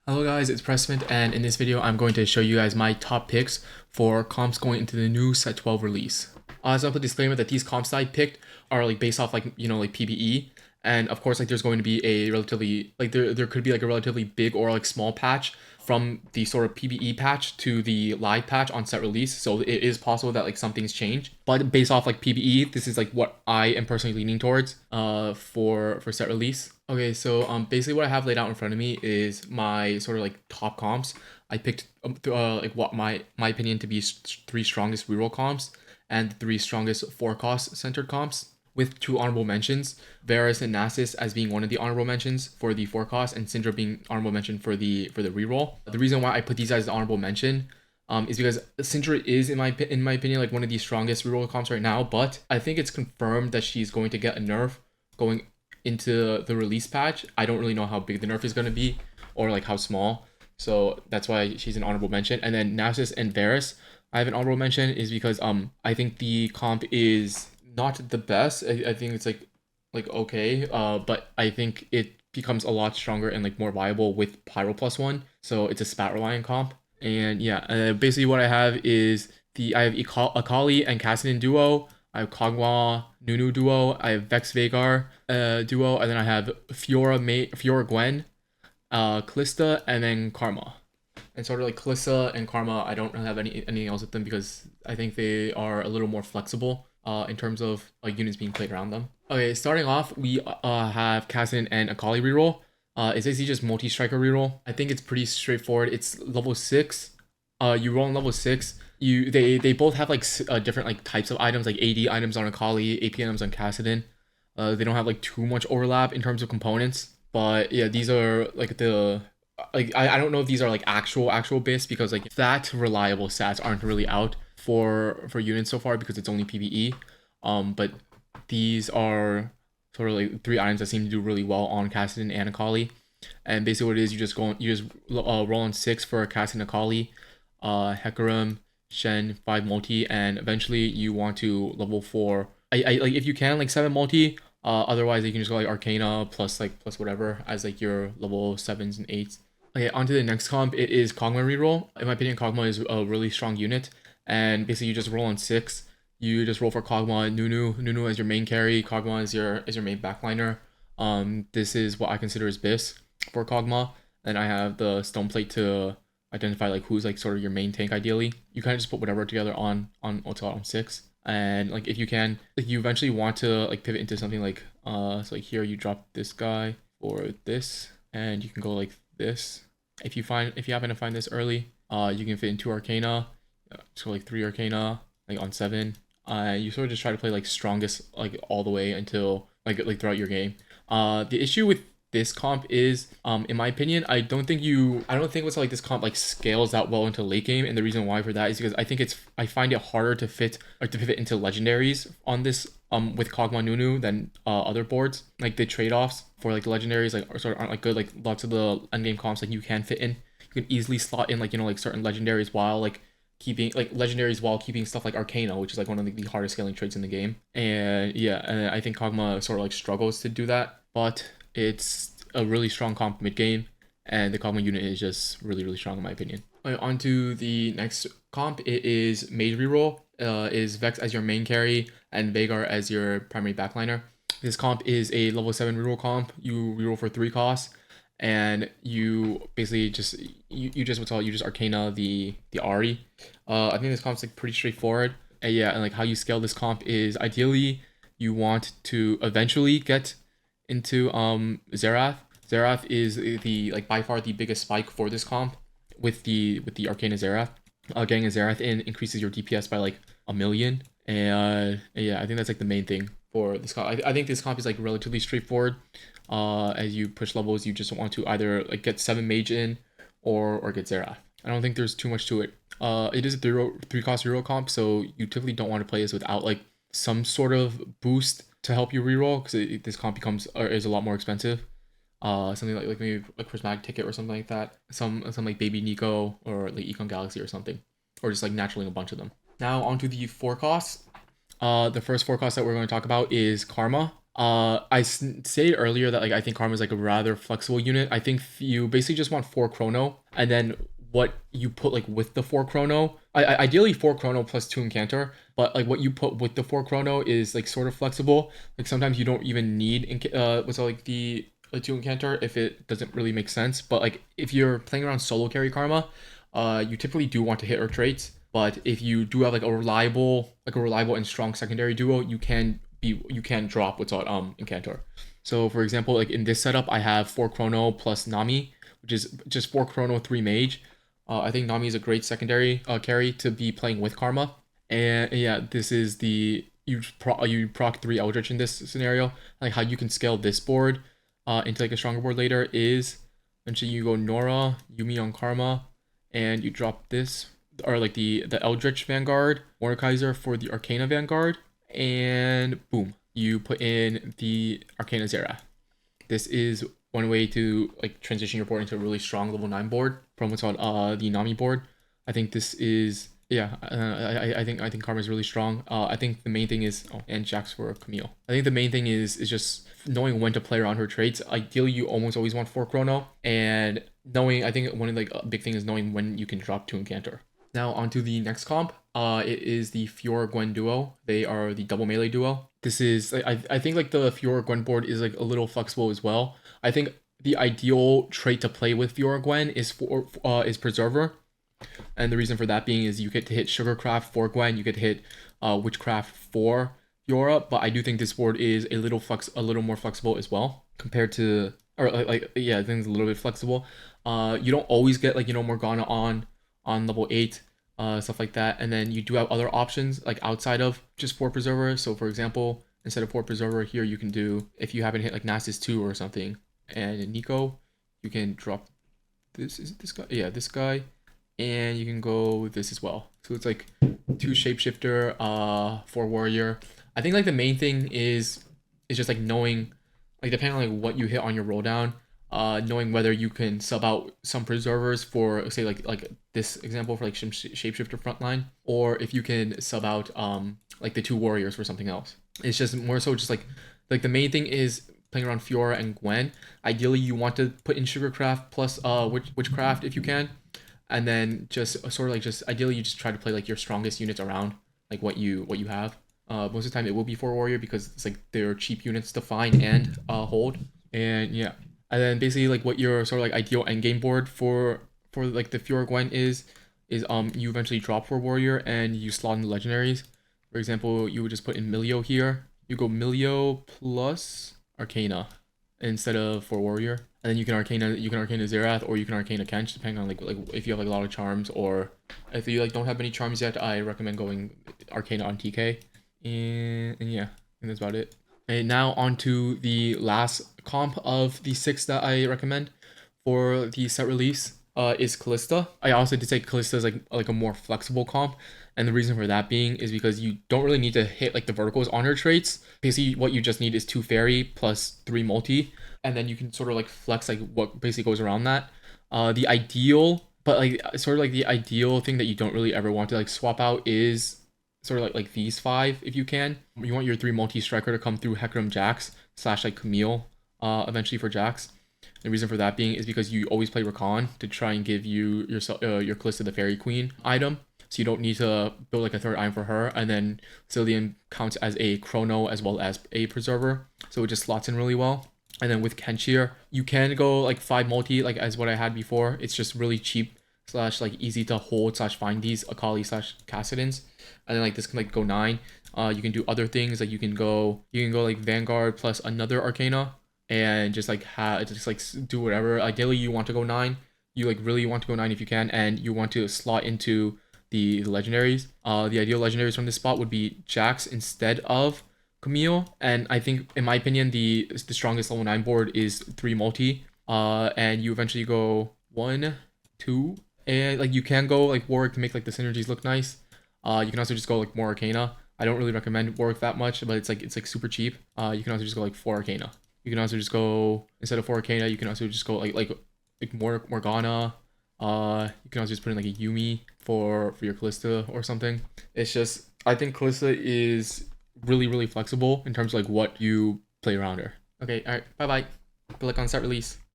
Hello guys, it's Pressmint, and in this video I'm going to show you guys my top picks for comps going into the new set 12 release. As a disclaimer that these comps that I picked are like based off like PvE, and of course like there's going to be a relatively like there could be like a relatively big or like small patch from the sort of PvE patch to the live patch on set release, so it is possible that like some things change. But based off like PvE, this is like what I am personally leaning towards for set release. Okay, so basically what I have laid out in front of me is my sort of like top comps. I picked like what my opinion to be three strongest reroll comps and three strongest forecast centered comps, with two honorable mentions: Varus and Nasus as being one of the honorable mentions for the forecast, and Syndra being honorable mention for the reroll. The reason why I put these as the honorable mention is because Syndra is in my opinion like one of the strongest reroll comps right now, but I think it's confirmed that she's going to get a nerf going into the release patch. I don't really know how big the nerf is going to be or like how small, so that's why she's an honorable mention. And then Nasus and Varus, I have an honorable mention is because I think the comp is not the best. I think it's like okay, but I think it becomes a lot stronger and like more viable with Pyro +1. So it's a spat reliant comp. And yeah, basically what I have is I have Akali and Kassadin duo. I have Kog'Maw Nunu duo. I have Vex Veigar duo, and then I have Fiora Gwen, Kalista, and then Karma. And sort of like Kalista and Karma, I don't have anything else with them because I think they are a little more flexible in terms of like units being played around them. Okay, starting off, we have Kassadin and Akali reroll. It's basically just multi-striker reroll. I think it's pretty straightforward. It's level 6. You roll on level 6. They both have like different like types of items, like AD items on Akali, AP items on Kassadin. They don't have like too much overlap in terms of components, but yeah, these are like the like I don't know if these are like actual bits, because like that reliable stats aren't really out for units so far because it's only PvE. But these are sort of like three items that seem to do really well on Kassadin and Akali. And basically what it is, you just roll on 6 for Kassadin Akali, Hecarim, Shen, 5 multi, and eventually you want to level 4. I like if you can like 7 multi. Otherwise you can just go like Arcana plus whatever as like your level 7s and 8s. Okay, on to the next comp. It is Kog'Maw Reroll. In my opinion, Kog'Maw is a really strong unit, and basically you just roll on 6. You just roll for Kog'Maw, Nunu as your main carry. Kog'Maw is your main backliner. This is what I consider as BIS for Kog'Maw. And I have the stone plate to identify like who's like sort of your main tank ideally. You kind of just put whatever together on 6. And like if you can, like you eventually want to like pivot into something like so like here you drop this guy for this, and you can go like this. If you happen to find this early, you can fit in 2 Arcana, so like 3 Arcana, like on 7. You sort of just try to play like strongest like all the way until like throughout your game. The issue with this comp is, in my opinion, I don't think what's like this comp like scales that well into late game, and the reason why for that is because I find it harder to fit or to pivot into legendaries on this with Kog'Maw Nunu than other boards. Like the trade-offs for like the legendaries like sort of aren't like good. Like lots of the endgame comps like you can fit in, you can easily slot in like like certain legendaries while like keeping like legendaries while keeping stuff like Arcana, which is like one of the hardest scaling traits in the game. And yeah, and I think Kog'Maw sort of like struggles to do that, but it's a really strong comp mid game, and the Kog'Maw unit is just really strong in my opinion. Right, on to the next comp. It is Mage reroll. Is Vex as your main carry and Veigar as your primary backliner. This comp is a level 7 reroll comp. You reroll for 3 costs, and you basically just you just Arcana the Ahri. I think this comp's like pretty straightforward. And yeah, and like how you scale this comp is ideally you want to eventually get into Xerath. Xerath is the like by far the biggest spike for this comp with the Arcana Xerath. Getting a Xerath in increases your DPS by like 1,000,000. And yeah, I think that's like the main thing for this comp. I think this comp is like relatively straightforward. As you push levels, you just want to either like get 7 Mage in or get Xerath. I don't think there's too much to it. It is a 3 cost reroll comp, so you typically don't want to play this without like some sort of boost to help you reroll, because this comp is a lot more expensive. Something like maybe a prismatic ticket or something like that. Some like baby Nico or like Econ Galaxy or something, or just like naturally a bunch of them. Now onto the forecasts. The first forecast that we're going to talk about is Karma. Stated earlier that like I think Karma is like a rather flexible unit. I think you basically just want 4 chrono, and then what you put like with the 4 chrono, ideally 4 chrono plus 2 incanter, but like what you put with the 4 chrono is like sort of flexible. Like sometimes you don't even need what's all like the 2 incanter if it doesn't really make sense. But like if you're playing around solo carry Karma, you typically do want to hit her traits. But if you do have like a reliable and strong secondary duo, you can drop what's called incantor. So for example, like in this setup, I have 4 chrono plus Nami, which is just 4 chrono 3 mage. I think Nami is a great secondary carry to be playing with Karma. And yeah, this is the you proc 3 Eldritch in this scenario. Like how you can scale this board into like a stronger board later is eventually you go Nora, Yumi on Karma, and you drop this or like the Eldritch Vanguard, Mordekaiser for the Arcana Vanguard, and boom, you put in the Arcana Zera. This is one way to like transition your board into a really strong level 9 board from what's called the Nami board. I think this is I think Karma is really strong. I think the main thing is and Jax for Camille. I think the main thing is just knowing when to play around her traits. Ideally, you almost always want 4 chrono, and knowing I think one of like a big thing is knowing when you can drop 2 incanter. Now onto the next comp. It is the Fiora Gwen Duo. They are the double melee duo. This is I think like the Fiora Gwen board is like a little flexible as well. I think the ideal trait to play with Fiora Gwen is Preserver. And the reason for that being is you get to hit Sugarcraft for Gwen, you get to hit Witchcraft for Fiora, but I do think this board is a little more flexible as well compared to yeah, I think it's a little bit flexible. You don't always get like Morgana on level 8, stuff like that, and then you do have other options like outside of just 4 Preserver. So for example, instead of 4 Preserver here, you can do, if you haven't hit like Nasus 2 or something, and Nico, you can drop this. Is it this guy? Yeah, this guy. And you can go this as well. So it's like 2 shapeshifter, 4 warrior. I think like the main thing is just like knowing, like depending on like what you hit on your roll down, knowing whether you can sub out some preservers for say like this example for like shapeshifter frontline, or if you can sub out like the 2 warriors for something else. It's just more so just like the main thing is playing around Fiora and Gwen. Ideally, you want to put in Sugarcraft plus Witchcraft if you can. And then just sort of like just ideally you just try to play like your strongest units around like what you have. Most of the time it will be 4 warrior because it's like they're cheap units to find and hold. And yeah, and then basically like what your sort of like ideal endgame board for like the Fiora Gwen is you eventually drop 4 warrior and you slot in the legendaries. For example, you would just put in Milio here. You go Milio plus Arcana instead of 4 warrior. And then you can Arcana Zerath, or you can Arcana Kench, depending on like if you have like a lot of charms, or if you like don't have any charms yet, I recommend going Arcana on TK. And yeah, and that's about it. And now on to the last comp of the 6 that I recommend for the set release is Kalista. I also did say Kalista is like a more flexible comp, and the reason for that being is because you don't really need to hit like the verticals on her traits. Basically, what you just need is 2 fairy plus 3 multi, and then you can sort of like flex like what basically goes around that. The ideal, but like sort of like the ideal thing that you don't really ever want to like swap out is sort of like these 5 if you can. You want your 3 multi striker to come through Hecarim Jax / like Camille eventually for Jax. The reason for that being is because you always play Rakan to try and give you your Kalista the Fairy Queen item. So you don't need to build like a 3rd item for her, and then Cillian counts as a chrono as well as a preserver, so it just slots in really well. And then with Kench here, you can go like 5 multi like as what I had before. It's just really cheap / like easy to hold / find these Akali / Kassadins, and then like this can like go 9. You can do other things like you can go like Vanguard plus another Arcana, and just like do whatever. Ideally, you want to go 9. You like really want to go 9 if you can, and you want to slot into the legendaries. The ideal legendaries from this spot would be Jax instead of Camille, and I think in my opinion the strongest level 9 board is 3 multi. And you eventually go 1, 2, and like you can go like Warwick to make like the synergies look nice. You can also just go like more Arcana. I don't really recommend Warwick that much, but it's like super cheap. You can also just go like 4 Arcana. You can also just go, instead of 4 Arcana, you can also just go like more Morgana. You can also just put in like a Yumi for your Kalista or something. It's just, I think Kalista is really flexible in terms of like what you play around her. Okay, all right, bye bye. Good luck on set release.